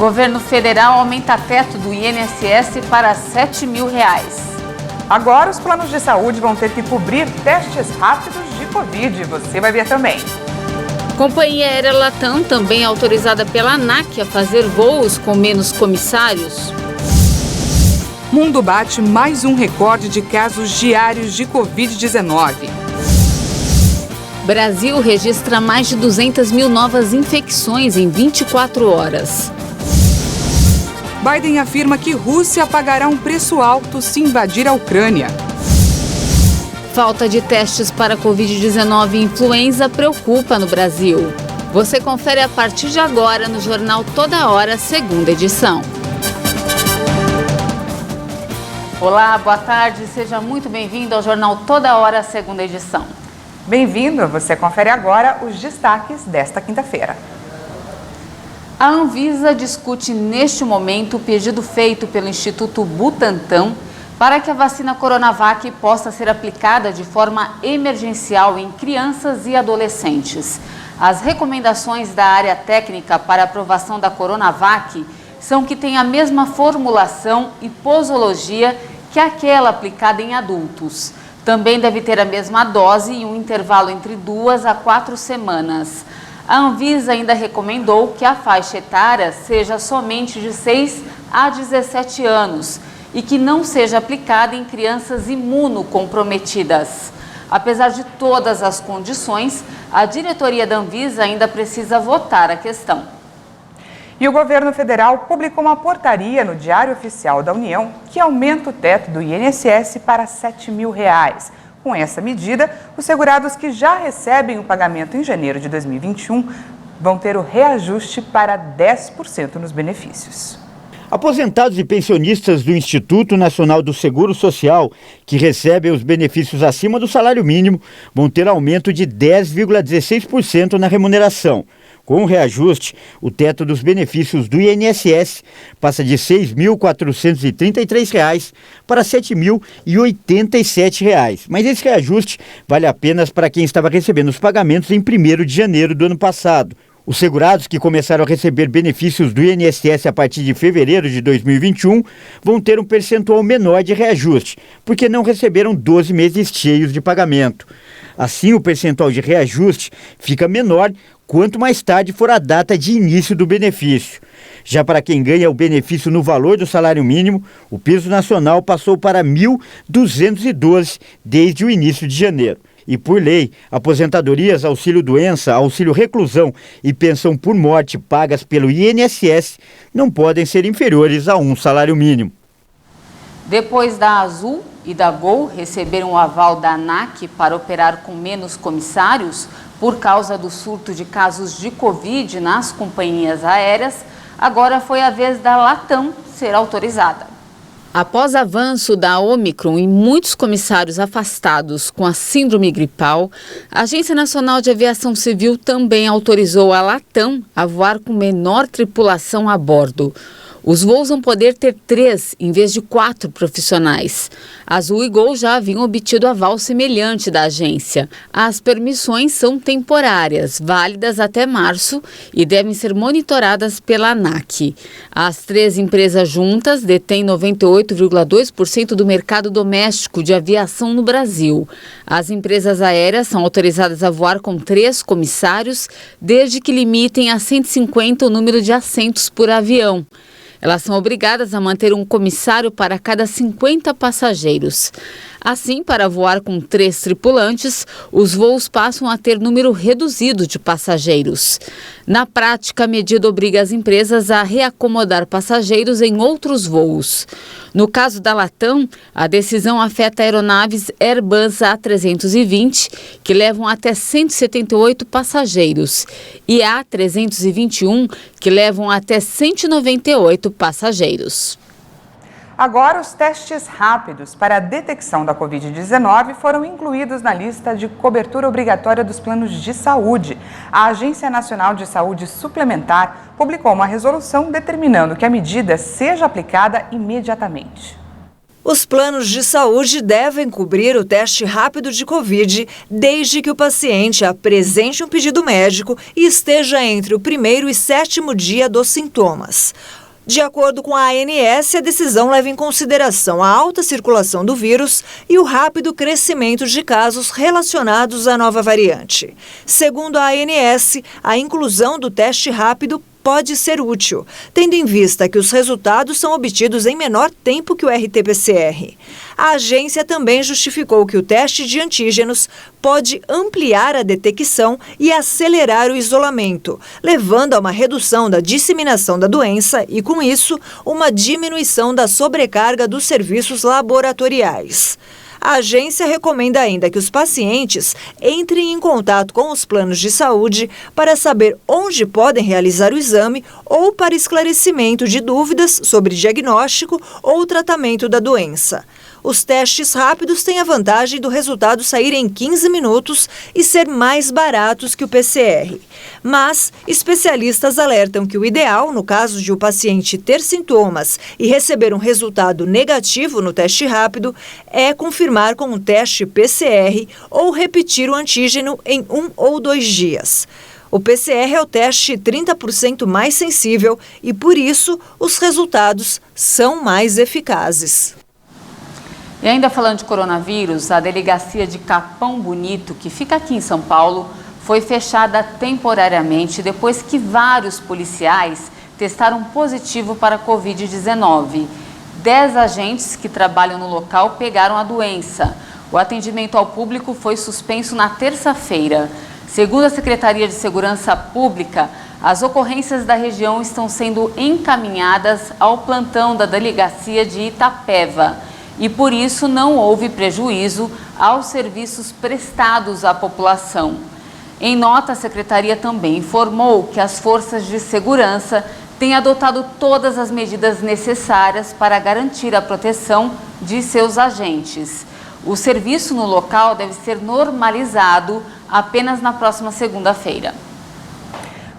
Governo federal aumenta teto do INSS para R$ 7.000. Agora os planos de saúde vão ter que cobrir testes rápidos de Covid. Você vai ver também. Companhia aérea Latam também é autorizada pela ANAC a fazer voos com menos comissários. Mundo bate mais um recorde de casos diários de Covid-19. Brasil registra mais de 200 mil novas infecções em 24 horas. Biden afirma que Rússia pagará um preço alto se invadir a Ucrânia. Falta de testes para Covid-19 e influenza preocupa no Brasil. Você confere a partir de agora no Jornal Toda Hora, segunda edição. Olá, boa tarde, seja muito bem-vindo ao Jornal Toda Hora, segunda edição. Bem-vindo, você confere agora os destaques desta quinta-feira. A Anvisa discute neste momento o pedido feito pelo Instituto Butantan para que a vacina Coronavac possa ser aplicada de forma emergencial em crianças e adolescentes. As recomendações da área técnica para aprovação da Coronavac são que tenha a mesma formulação e posologia que aquela aplicada em adultos. Também deve ter a mesma dose e um intervalo entre 2 a 4 semanas. A Anvisa ainda recomendou que a faixa etária seja somente de 6 a 17 anos e que não seja aplicada em crianças imunocomprometidas. Apesar de todas as condições, a diretoria da Anvisa ainda precisa votar a questão. E o governo federal publicou uma portaria no Diário Oficial da União que aumenta o teto do INSS para R$ 7.000. Com essa medida, os segurados que já recebem o pagamento em janeiro de 2021 vão ter o reajuste para 10% nos benefícios. Aposentados e pensionistas do Instituto Nacional do Seguro Social, que recebem os benefícios acima do salário mínimo, vão ter aumento de 10,16% na remuneração. Com o reajuste, o teto dos benefícios do INSS passa de R$ 6.433 para R$ 7.087. Mas esse reajuste vale apenas para quem estava recebendo os pagamentos em 1º de janeiro do ano passado. Os segurados que começaram a receber benefícios do INSS a partir de fevereiro de 2021 vão ter um percentual menor de reajuste, porque não receberam 12 meses cheios de pagamento. Assim, o percentual de reajuste fica menor quanto mais tarde for a data de início do benefício. Já para quem ganha o benefício no valor do salário mínimo, o piso nacional passou para R$ 1.212 desde o início de janeiro. E por lei, aposentadorias, auxílio-doença, auxílio-reclusão e pensão por morte pagas pelo INSS não podem ser inferiores a um salário mínimo. Depois da Azul e da Gol receberam o aval da ANAC para operar com menos comissários por causa do surto de casos de Covid nas companhias aéreas, agora foi a vez da Latam ser autorizada. Após avanço da Ômicron e muitos comissários afastados com a síndrome gripal, a Agência Nacional de Aviação Civil também autorizou a Latam a voar com menor tripulação a bordo. Os voos vão poder ter 3 em vez de 4 profissionais. Azul e Gol já haviam obtido aval semelhante da agência. As permissões são temporárias, válidas até março e devem ser monitoradas pela ANAC. As 3 empresas juntas detêm 98,2% do mercado doméstico de aviação no Brasil. As empresas aéreas são autorizadas a voar com 3 comissários, desde que limitem a 150 o número de assentos por avião. Elas são obrigadas a manter um comissário para cada 50 passageiros. Assim, para voar com 3 tripulantes, os voos passam a ter número reduzido de passageiros. Na prática, a medida obriga as empresas a reacomodar passageiros em outros voos. No caso da Latam, a decisão afeta aeronaves Airbus A320, que levam até 178 passageiros, e A321, que levam até 198 passageiros. Agora, os testes rápidos para a detecção da Covid-19 foram incluídos na lista de cobertura obrigatória dos planos de saúde. A Agência Nacional de Saúde Suplementar publicou uma resolução determinando que a medida seja aplicada imediatamente. Os planos de saúde devem cobrir o teste rápido de Covid desde que o paciente apresente um pedido médico e esteja entre o 1º e 7º dia dos sintomas. De acordo com a ANS, a decisão leva em consideração a alta circulação do vírus e o rápido crescimento de casos relacionados à nova variante. Segundo a ANS, a inclusão do teste rápido pode ser útil, tendo em vista que os resultados são obtidos em menor tempo que o RT-PCR. A agência também justificou que o teste de antígenos pode ampliar a detecção e acelerar o isolamento, levando a uma redução da disseminação da doença e, com isso, uma diminuição da sobrecarga dos serviços laboratoriais. A agência recomenda ainda que os pacientes entrem em contato com os planos de saúde para saber onde podem realizar o exame ou para esclarecimento de dúvidas sobre diagnóstico ou tratamento da doença. Os testes rápidos têm a vantagem do resultado sair em 15 minutos e ser mais baratos que o PCR. Mas especialistas alertam que o ideal, no caso de o paciente ter sintomas e receber um resultado negativo no teste rápido, é confirmar com um teste PCR ou repetir o antígeno em 1 ou 2 dias. O PCR é o teste 30% mais sensível e, por isso, os resultados são mais eficazes. E ainda falando de coronavírus, a delegacia de Capão Bonito, que fica aqui em São Paulo, foi fechada temporariamente depois que vários policiais testaram positivo para a Covid-19. 10 agentes que trabalham no local pegaram a doença. O atendimento ao público foi suspenso na terça-feira. Segundo a Secretaria de Segurança Pública, as ocorrências da região estão sendo encaminhadas ao plantão da delegacia de Itapeva. E por isso não houve prejuízo aos serviços prestados à população. Em nota, a Secretaria também informou que as forças de segurança têm adotado todas as medidas necessárias para garantir a proteção de seus agentes. O serviço no local deve ser normalizado apenas na próxima segunda-feira.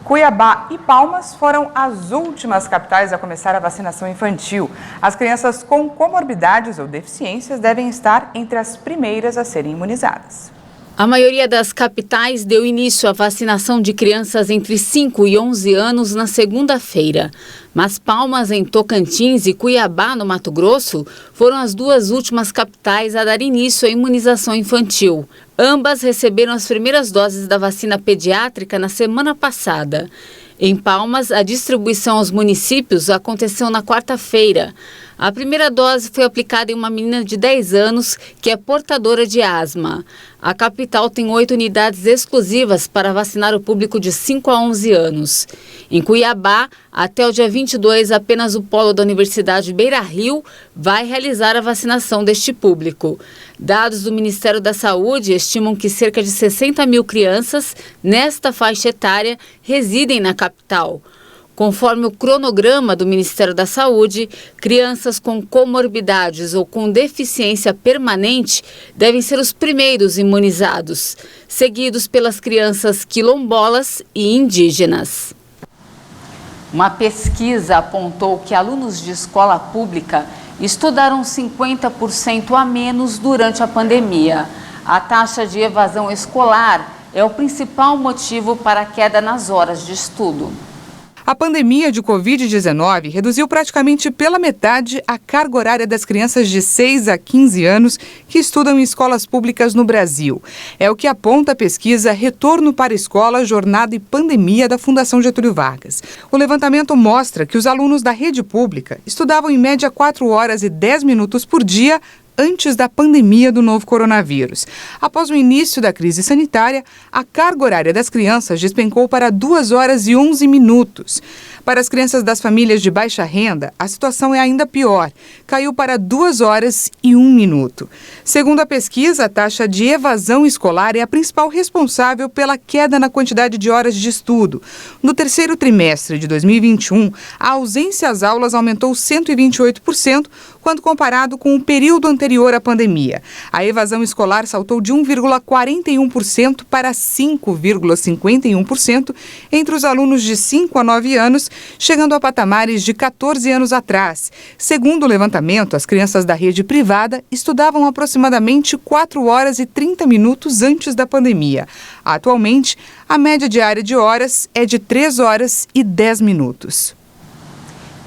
Cuiabá e Palmas foram as últimas capitais a começar a vacinação infantil. As crianças com comorbidades ou deficiências devem estar entre as primeiras a serem imunizadas. A maioria das capitais deu início à vacinação de crianças entre 5 e 11 anos na segunda-feira. Mas Palmas, em Tocantins, e Cuiabá, no Mato Grosso, foram as duas últimas capitais a dar início à imunização infantil. Ambas receberam as primeiras doses da vacina pediátrica na semana passada. Em Palmas, a distribuição aos municípios aconteceu na quarta-feira. A primeira dose foi aplicada em uma menina de 10 anos que é portadora de asma. A capital tem 8 unidades exclusivas para vacinar o público de 5 a 11 anos. Em Cuiabá, até o dia 22, apenas o polo da Universidade Beira-Rio vai realizar a vacinação deste público. Dados do Ministério da Saúde estimam que cerca de 60 mil crianças nesta faixa etária residem na capital. Conforme o cronograma do Ministério da Saúde, crianças com comorbidades ou com deficiência permanente devem ser os primeiros imunizados, seguidos pelas crianças quilombolas e indígenas. Uma pesquisa apontou que alunos de escola pública estudaram 50% a menos durante a pandemia. A taxa de evasão escolar é o principal motivo para a queda nas horas de estudo. A pandemia de Covid-19 reduziu praticamente pela metade a carga horária das crianças de 6 a 15 anos que estudam em escolas públicas no Brasil. É o que aponta a pesquisa Retorno para a Escola, Jornada e Pandemia da Fundação Getúlio Vargas. O levantamento mostra que os alunos da rede pública estudavam em média 4 horas e 10 minutos por dia antes da pandemia do novo coronavírus. Após o início da crise sanitária, a carga horária das crianças despencou para 2 horas e 11 minutos. Para as crianças das famílias de baixa renda, a situação é ainda pior. Caiu para 2 horas e 1 minuto. Segundo a pesquisa, a taxa de evasão escolar é a principal responsável pela queda na quantidade de horas de estudo. No terceiro trimestre de 2021, a ausência às aulas aumentou 128%, quando comparado com o período anterior à pandemia. A evasão escolar saltou de 1,41% para 5,51% entre os alunos de 5 a 9 anos chegando a patamares de 14 anos atrás. Segundo o levantamento, as crianças da rede privada estudavam aproximadamente 4 horas e 30 minutos antes da pandemia. Atualmente, a média diária de horas é de 3 horas e 10 minutos.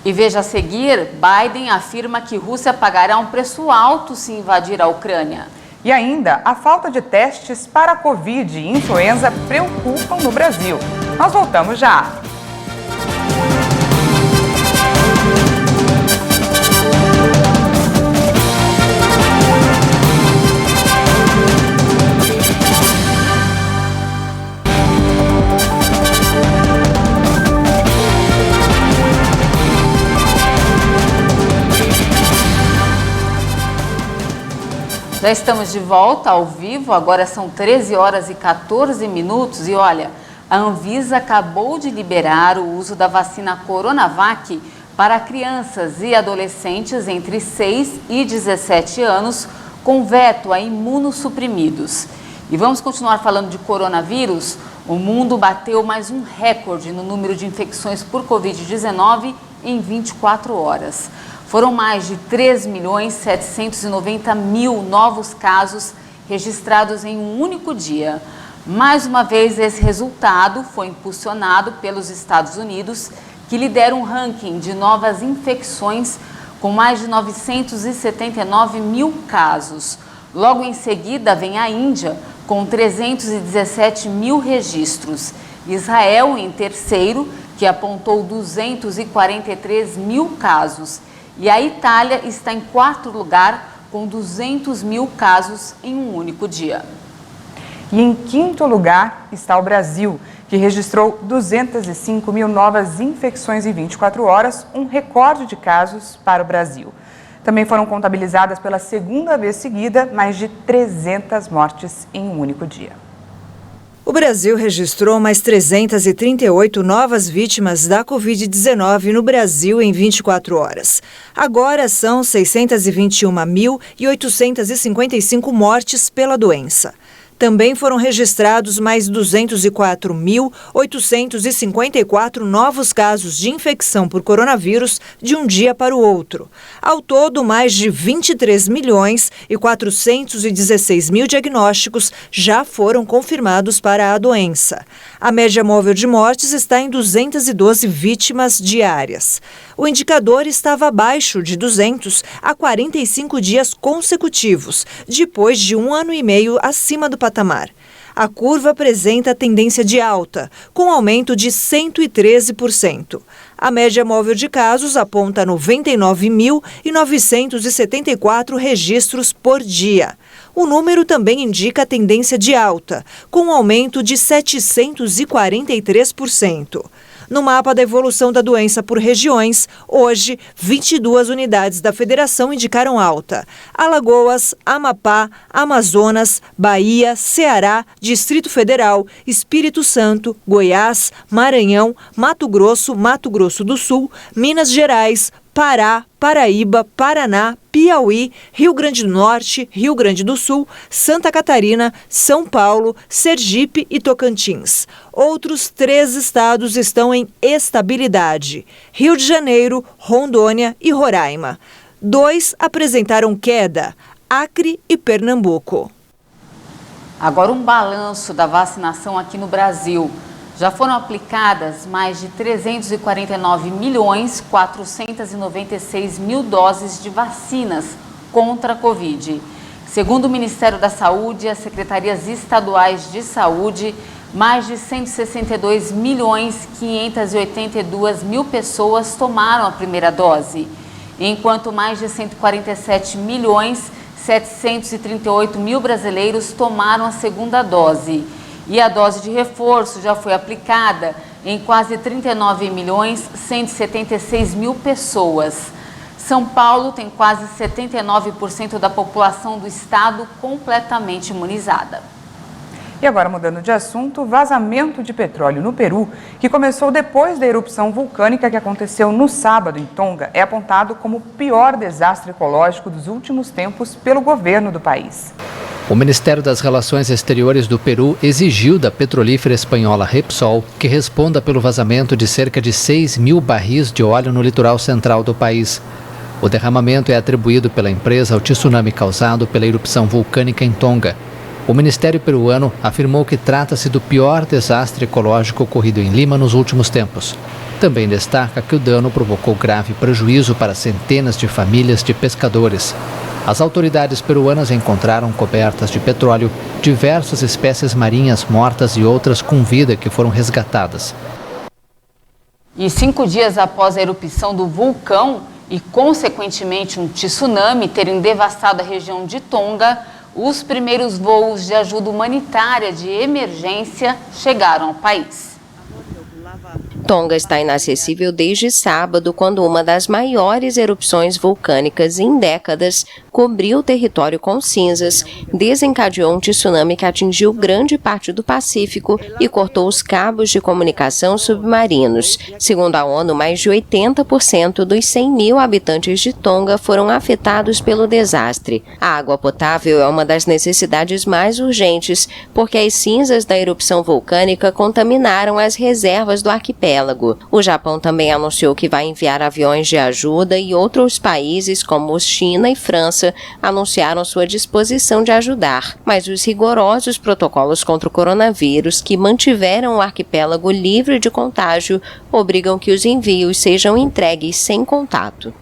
E veja a seguir, Biden afirma que Rússia pagará um preço alto se invadir a Ucrânia. E ainda, a falta de testes para a Covid e influenza preocupam no Brasil. Nós voltamos já. Já estamos de volta ao vivo, agora são 13 horas e 14 minutos e olha, a Anvisa acabou de liberar o uso da vacina Coronavac para crianças e adolescentes entre 6 e 17 anos com veto a imunossuprimidos. E vamos continuar falando de coronavírus. O mundo bateu mais um recorde no número de infecções por Covid-19 em 24 horas. Foram mais de 3.790.000 novos casos registrados em um único dia. Mais uma vez, esse resultado foi impulsionado pelos Estados Unidos, que lidera um ranking de novas infecções com mais de 979 mil casos. Logo em seguida, vem a Índia, com 317 mil registros. Israel, em terceiro, que apontou 243 mil casos. E a Itália está em quarto lugar, com 200 mil casos em um único dia. E em quinto lugar está o Brasil, que registrou 205 mil novas infecções em 24 horas, um recorde de casos para o Brasil. Também foram contabilizadas pela segunda vez seguida mais de 300 mortes em um único dia. O Brasil registrou mais 338 novas vítimas da Covid-19 no Brasil em 24 horas. Agora são 621.855 mortes pela doença. Também foram registrados mais 204.854 novos casos de infecção por coronavírus de um dia para o outro. Ao todo, mais de 23.416.000 diagnósticos já foram confirmados para a doença. A média móvel de mortes está em 212 vítimas diárias. O indicador estava abaixo de 200 há 45 dias consecutivos, depois de 1 ano e meio acima do patamar. A curva apresenta tendência de alta, com aumento de 113%. A média móvel de casos aponta 99.974 registros por dia. O número também indica tendência de alta, com aumento de 743%. No mapa da evolução da doença por regiões, hoje, 22 unidades da federação indicaram alta. Alagoas, Amapá, Amazonas, Bahia, Ceará, Distrito Federal, Espírito Santo, Goiás, Maranhão, Mato Grosso do Sul, Minas Gerais, Pará, Paraíba, Paraná, Piauí, Rio Grande do Norte, Rio Grande do Sul, Santa Catarina, São Paulo, Sergipe e Tocantins. Outros 3 estados estão em estabilidade: Rio de Janeiro, Rondônia e Roraima. 2 apresentaram queda: Acre e Pernambuco. Agora um balanço da vacinação aqui no Brasil. Já foram aplicadas mais de 349.496.000 doses de vacinas contra a Covid. Segundo o Ministério da Saúde e as secretarias estaduais de saúde, mais de 162.582.000 pessoas tomaram a primeira dose, enquanto mais de 147.738.000 brasileiros tomaram a segunda dose. E a dose de reforço já foi aplicada em quase 39.176.000 pessoas. São Paulo tem quase 79% da população do estado completamente imunizada. E agora, mudando de assunto, vazamento de petróleo no Peru, que começou depois da erupção vulcânica que aconteceu no sábado em Tonga, é apontado como o pior desastre ecológico dos últimos tempos pelo governo do país. O Ministério das Relações Exteriores do Peru exigiu da petrolífera espanhola Repsol que responda pelo vazamento de cerca de 6.000 barris de óleo no litoral central do país. O derramamento é atribuído pela empresa ao tsunami causado pela erupção vulcânica em Tonga. O Ministério peruano afirmou que trata-se do pior desastre ecológico ocorrido em Lima nos últimos tempos. Também destaca que o dano provocou grave prejuízo para centenas de famílias de pescadores. As autoridades peruanas encontraram cobertas de petróleo diversas espécies marinhas mortas e outras com vida que foram resgatadas. E 5 dias após a erupção do vulcão e, consequentemente, um tsunami terem devastado a região de Tonga, os primeiros voos de ajuda humanitária de emergência chegaram ao país. Tonga está inacessível desde sábado, quando uma das maiores erupções vulcânicas em décadas cobriu o território com cinzas, desencadeou um tsunami que atingiu grande parte do Pacífico e cortou os cabos de comunicação submarinos. Segundo a ONU, mais de 80% dos 100.000 habitantes de Tonga foram afetados pelo desastre. A água potável é uma das necessidades mais urgentes, porque as cinzas da erupção vulcânica contaminaram as reservas do arquipélago. O Japão também anunciou que vai enviar aviões de ajuda e outros países, como China e França, anunciaram sua disposição de ajudar. Mas os rigorosos protocolos contra o coronavírus, que mantiveram o arquipélago livre de contágio, obrigam que os envios sejam entregues sem contato.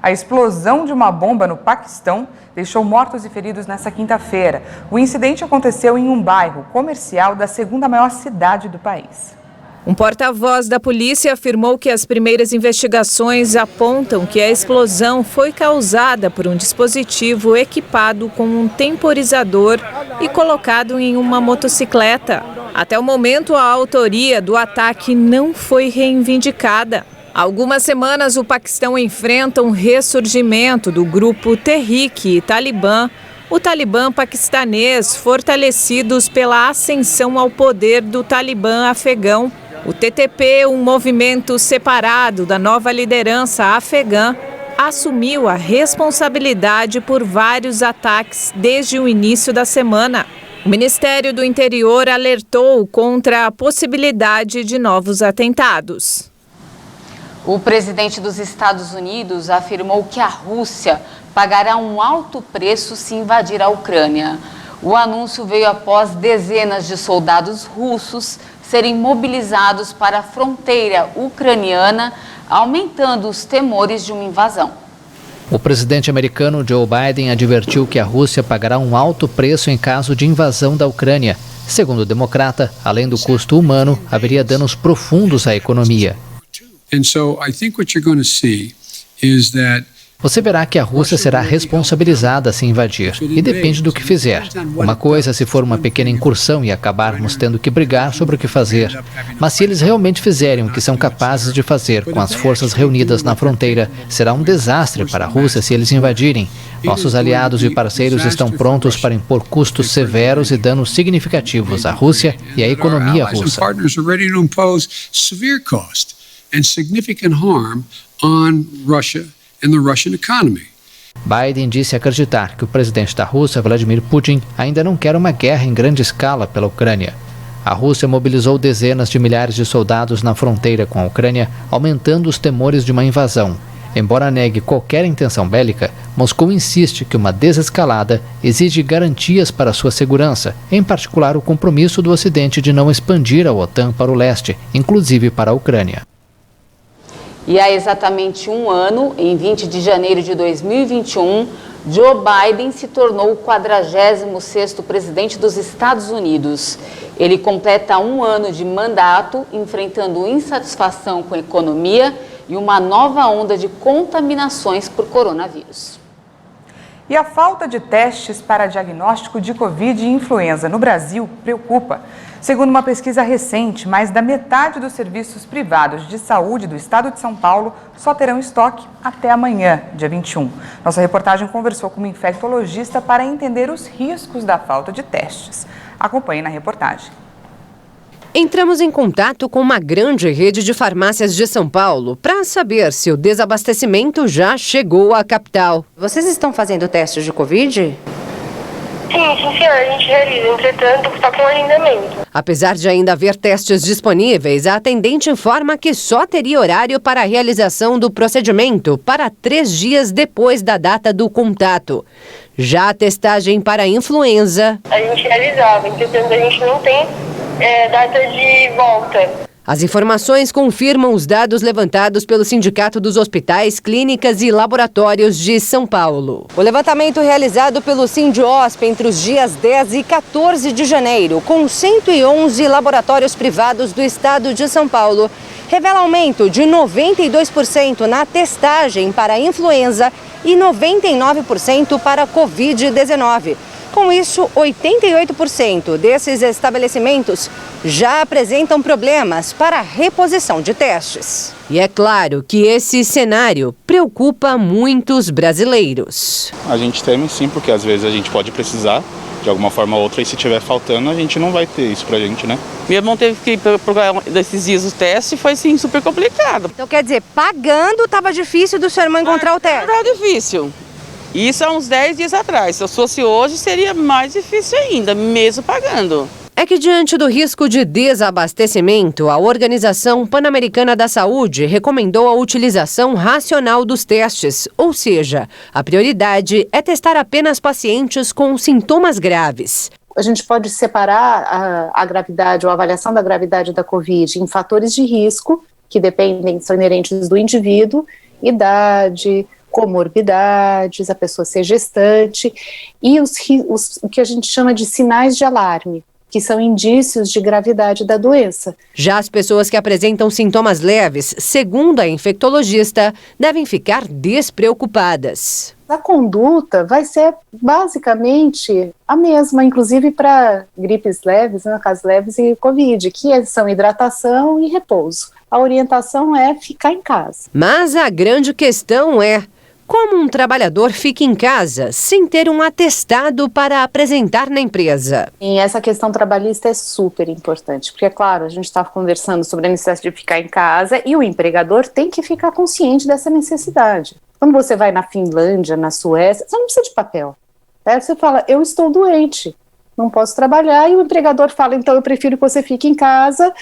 A explosão de uma bomba no Paquistão deixou mortos e feridos nesta quinta-feira. O incidente aconteceu em um bairro comercial da segunda maior cidade do país. Um porta-voz da polícia afirmou que as primeiras investigações apontam que a explosão foi causada por um dispositivo equipado com um temporizador e colocado em uma motocicleta. Até o momento, a autoria do ataque não foi reivindicada. Há algumas semanas, o Paquistão enfrenta um ressurgimento do grupo Tehrik e Talibã, o Talibã paquistanês, fortalecidos pela ascensão ao poder do Talibã afegão. O TTP, um movimento separado da nova liderança afegã, assumiu a responsabilidade por vários ataques desde o início da semana. O Ministério do Interior alertou contra a possibilidade de novos atentados. O presidente dos Estados Unidos afirmou que a Rússia pagará um alto preço se invadir a Ucrânia. O anúncio veio após dezenas de soldados russos serem mobilizados para a fronteira ucraniana, aumentando os temores de uma invasão. O presidente americano Joe Biden advertiu que a Rússia pagará um alto preço em caso de invasão da Ucrânia. Segundo o democrata, além do custo humano, haveria danos profundos à economia. Você verá que a Rússia será responsabilizada se invadir, e depende do que fizer. Uma coisa se for uma pequena incursão e acabarmos tendo que brigar sobre o que fazer. Mas se eles realmente fizerem o que são capazes de fazer com as forças reunidas na fronteira, será um desastre para a Rússia se eles invadirem. Nossos aliados e parceiros estão prontos para impor custos severos e danos significativos à Rússia e à economia russa. Biden disse acreditar que o presidente da Rússia, Vladimir Putin, ainda não quer uma guerra em grande escala pela Ucrânia. A Rússia mobilizou dezenas de milhares de soldados na fronteira com a Ucrânia, aumentando os temores de uma invasão. Embora negue qualquer intenção bélica, Moscou insiste que uma desescalada exige garantias para sua segurança, em particular o compromisso do Ocidente de não expandir a OTAN para o leste, inclusive para a Ucrânia. E há exatamente um ano, em 20 de janeiro de 2021, Joe Biden se tornou o 46º presidente dos Estados Unidos. Ele completa um ano de mandato, enfrentando insatisfação com a economia e uma nova onda de contaminações por coronavírus. E a falta de testes para diagnóstico de Covid e influenza no Brasil preocupa. Segundo uma pesquisa recente, mais da metade dos serviços privados de saúde do estado de São Paulo só terão estoque até amanhã, dia 21. Nossa reportagem conversou com uma infectologista para entender os riscos da falta de testes. Acompanhe na reportagem. Entramos em contato com uma grande rede de farmácias de São Paulo para saber se o desabastecimento já chegou à capital. Vocês estão fazendo testes de Covid? Sim, senhora, a gente realiza, entretanto, só com agendamento. Apesar de ainda haver testes disponíveis, a atendente informa que só teria horário para a realização do procedimento para 3 dias depois da data do contato. Já a testagem para a influenza... A gente realizava, entretanto, a gente não tem data de volta. As informações confirmam os dados levantados pelo Sindicato dos Hospitais, Clínicas e Laboratórios de São Paulo. O levantamento realizado pelo Sindiosp entre os dias 10 e 14 de janeiro, com 111 laboratórios privados do estado de São Paulo, revela aumento de 92% na testagem para a influenza e 99% para a Covid-19. Com isso, 88% desses estabelecimentos já apresentam problemas para a reposição de testes. E é claro que esse cenário preocupa muitos brasileiros. A gente teme sim, porque às vezes a gente pode precisar de alguma forma ou outra e se tiver faltando a gente não vai ter isso pra gente, né? Meu irmão teve que ir procurar desses dias o teste e foi sim super complicado. Então quer dizer, pagando estava difícil do seu irmão encontrar o teste? Era difícil. Isso há uns 10 dias atrás. Se eu fosse hoje, seria mais difícil ainda, mesmo pagando. É que diante do risco de desabastecimento, a Organização Pan-Americana da Saúde recomendou a utilização racional dos testes, ou seja, a prioridade é testar apenas pacientes com sintomas graves. A gente pode separar a gravidade ou a avaliação da gravidade da Covid em fatores de risco, que são inerentes do indivíduo, idade, comorbidades, a pessoa ser gestante, e o que a gente chama de sinais de alarme, que são indícios de gravidade da doença. Já as pessoas que apresentam sintomas leves, segundo a infectologista, devem ficar despreocupadas. A conduta vai ser basicamente a mesma, inclusive para gripes leves, no caso leves e Covid, que são hidratação e repouso. A orientação é ficar em casa. Mas a grande questão é: como um trabalhador fica em casa sem ter um atestado para apresentar na empresa? E essa questão trabalhista é super importante, porque, é claro, a gente está conversando sobre a necessidade de ficar em casa e o empregador tem que ficar consciente dessa necessidade. Quando você vai na Finlândia, na Suécia, você não precisa de papel. Você fala, eu estou doente, não posso trabalhar, e o empregador fala, então eu prefiro que você fique em casa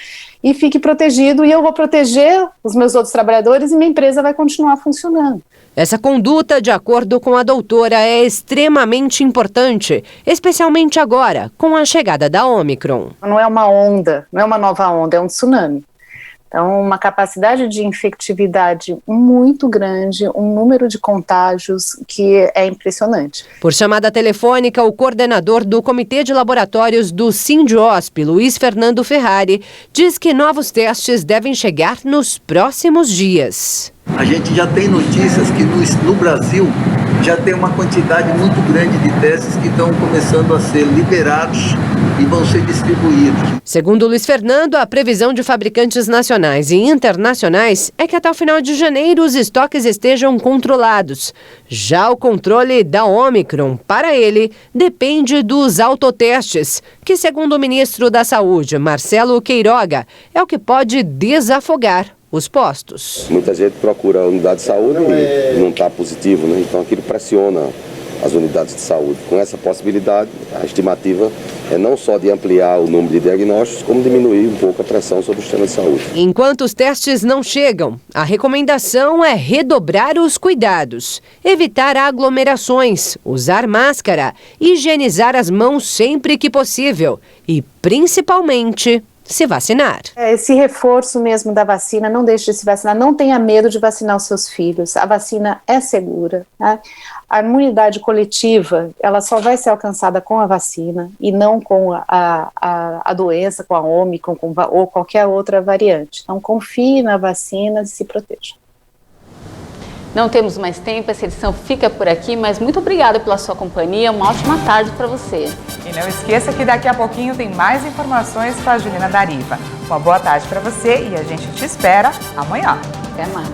e fique protegido, e eu vou proteger os meus outros trabalhadores e minha empresa vai continuar funcionando. Essa conduta, de acordo com a doutora, é extremamente importante, especialmente agora, com a chegada da Ômicron. Não é uma onda, não é uma nova onda, é um tsunami. Então, uma capacidade de infectividade muito grande, um número de contágios que é impressionante. Por chamada telefônica, o coordenador do Comitê de Laboratórios do Sindiosp, Luiz Fernando Ferrari, diz que novos testes devem chegar nos próximos dias. A gente já tem notícias que no Brasil já tem uma quantidade muito grande de testes que estão começando a ser liberados e vão ser distribuídos. Segundo Luiz Fernando, a previsão de fabricantes nacionais e internacionais é que até o final de janeiro os estoques estejam controlados. Já o controle da Ômicron, para ele, depende dos autotestes, que, segundo o ministro da Saúde, Marcelo Queiroga, é o que pode desafogar os postos. Muita gente procura a unidade de saúde e não está positivo, né? Então aquilo pressiona as unidades de saúde. Com essa possibilidade, a estimativa é não só de ampliar o número de diagnósticos, como diminuir um pouco a pressão sobre o sistema de saúde. Enquanto os testes não chegam, a recomendação é redobrar os cuidados, evitar aglomerações, usar máscara, higienizar as mãos sempre que possível e, principalmente, se vacinar. Esse reforço mesmo da vacina, não deixe de se vacinar, não tenha medo de vacinar os seus filhos, a vacina é segura, né? A imunidade coletiva, ela só vai ser alcançada com a vacina e não com a doença, com a Ômicron ou qualquer outra variante. Então confie na vacina e se proteja. Não temos mais tempo, essa edição fica por aqui, mas muito obrigada pela sua companhia, uma ótima tarde para você. E não esqueça que daqui a pouquinho tem mais informações com a Juliana Dariva. Uma boa tarde para você e a gente te espera amanhã. Até mais.